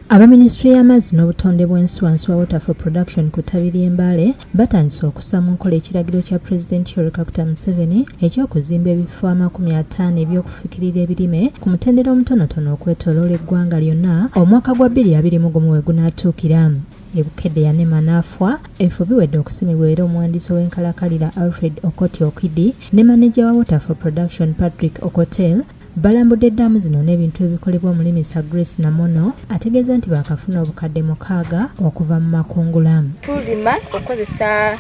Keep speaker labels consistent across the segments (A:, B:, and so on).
A: Aba Minisitule y'amazzi n'obutonde bw'ensi wansi wa Water for Production ku ttabi ly'e Mbale batandise okussa mu nkola ekiragiro kya Pulezidenti Dr. Museveni eky'okuzimba ebifo 50 eby'okufukirira ebirime ku mutendera omutonotono okwetooloola eggwanga lyonna omwaka gwa 2021 we gunaatuukira. Bukedde yanema n'afwa ebifo biwedde okusimibwa era omuwandiisi w'enkalakalira Alfred Okoti Okidi ne maneja wa Water for Production Patrick Okotel balambudde Ddaamu zino n'ebintu ebikolebwa omulimisa Grace Namono ategeeza nti baakafuna obukadde 6 okuva mu makungula.
B: Tulima okozesa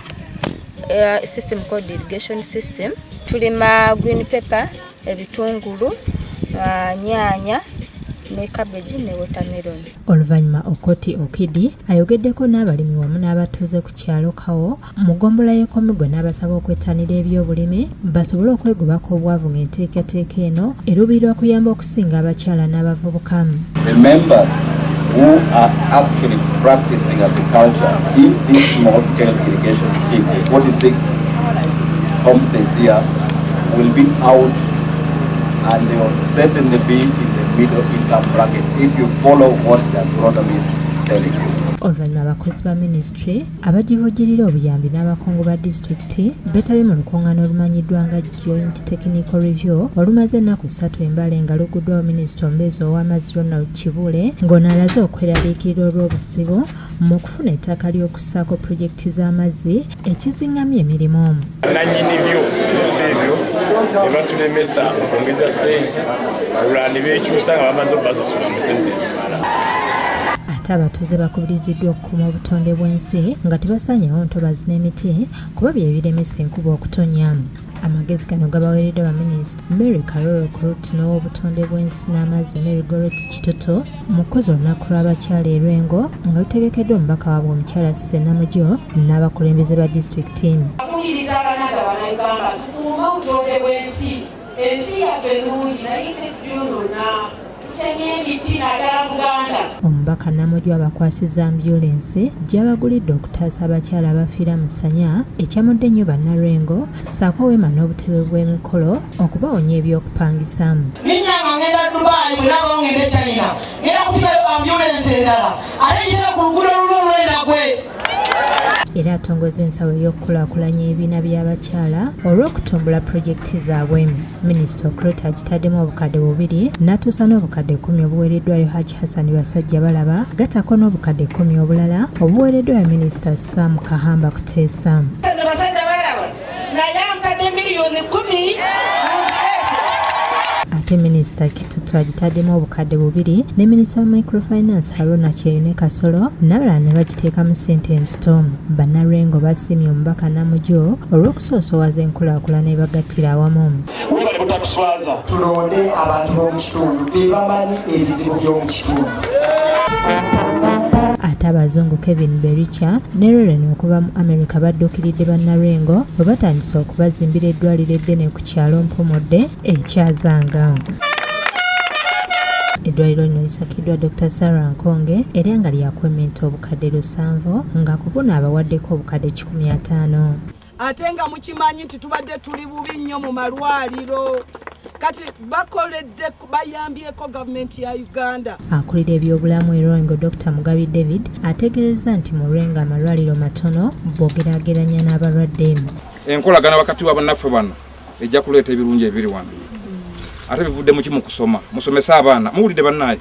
B: system called irrigation system. Tulima green pepper, ebitungulu, nyaanya ne cabbage ne watermelon.
A: Oluvannyuma Okoti Okidi ayogeddeko n'abalimi wamu n'abatuuze ku kyalo Kawo mu ggombolola y'Ekomigwe n'abasaba okwettanira eby'obulimi basobole okwegobako obwavu ng'enteekateeka eno eruubirirwa kuyamba okusinga abakyala n'abavubuka.
C: The members who are actually practicing agriculture in this small-scale irrigation scheme, the 46 homesteads here, will be out and they will certainly be in the middle income bracket if you follow what the agronomist is telling you.
A: Oluvannyuma abakozi ba Minisitule abagivujjirira obuyambi n'abakungu ba disitulikiti beetabye mu lukungaana olumanyiddwa nga Joint Technical Review olumaze ennaku 3 e Mbale nga luguddwawo Minisita omubeezi ow'amazzi Ronald Kibule ng'ono alaze okweraliikirira olw'obuzibu mu kufuna ettaka ly'okussaako pulojekiti z'amazzi ekizingamya emirimu.
D: Nannyini byo ebyo ne batulemesa okwongeza ssente olulala ne beekyusa nga bamaze obbasasula mu ssente ezimala.
A: Abatuuze bakubiriziddwa okukuuma obutonde bw'ensi nga tebasaanyawo ntobazi n'emiti kuba bye biremesa enkuba okutonya. Amagezi gano gabaweereddwa Baminisita Mary Karolo Kurut n'ow'obutonde bw'ensi n'amazzi Mary Goroti Kitoto mu kukoza olunaku lw'abakyala e Lwengo nga lutegekeddwa omubaka waabwe omukyala Ssenamujjo n'abakulembeze ba disitulikiti.
E: Akuyiriza abanaga bannayuganda tukuume obutonde bw'ensi. Ensi yaffe ennungi naye ffe tuyonoona.
A: Omubaka Namujjo abakwasizza ambyulensi gy'abagulidde okutaasa abakyala abafiira mu ssanya ekyamudde nnyo bannalwengo ssaako weema n'obutebe bw'emikolo okubawonya eby'okupangisa.
F: Ninyanga ngenda Dubai mulaba ngenda e China ngenda kupikayo ambyulensi endala ate njira ku luguudo lulwendagwe.
A: Era atongoza ensawo ey'okukulaakulanya ebibiina by'abakyala olw'okutumbula pulojekiti zaabwe. Minisita Okrota agitaddemu obukadde 2 n'atuusa n'obukadde 10 obuweereddwayo Haji Hassan Basajja balaba gattako n'obukadde 10 obulala obuweereddwayo Minisita Sam Kahamba Kuteesa.
E: Basajja balaba naye amukadde miliyoni 10.
A: Ate Minisita Kitutu agitaddemu obukadde 2 ne Minisita wa Microfinance Haruna Kyeyune Kasolo n'abalala ne bagiteeka mu ssente enzito. Bannalwengo basimye omubaka Namujjo olw'okusoosowaza enkulaakulana ebagattira awamu.
F: Tulonde abantu b'omu kitundu be bamanyi ebizibu by'omu kitundu.
A: Ate abazungu Kevin Bericha ne Lorraine okuva mu America badduukiridde bannalwengo bwe batandise okubazimbira eddwaliro eddene ku kyalo Mpumodde ekyazanga. Eddwaliro lino lisakiddwa Dr. Sarah Nkonge era nga lyakwementa obukadde 7 nga ku buno abawaddeko obukadde 15.
G: Ate nga mukimanyi nti tubadde tuli bubi nnyo mu malwaliro kati bakoledde bayambyeko gavumenti ya Uganda.
A: Akulira ebyobulamu e Lwengo Dr. Mugabi David ategeeza nti mu Lwengo amalwaliro matono boogeraageranya n'abalwadde.
H: Enkolagana wakati wa bannaffe bano ejja kuleeta ebirungi ebiri wano. Ate bivudde mu kimu kusoma musomesa abaana muwulidde bannaye.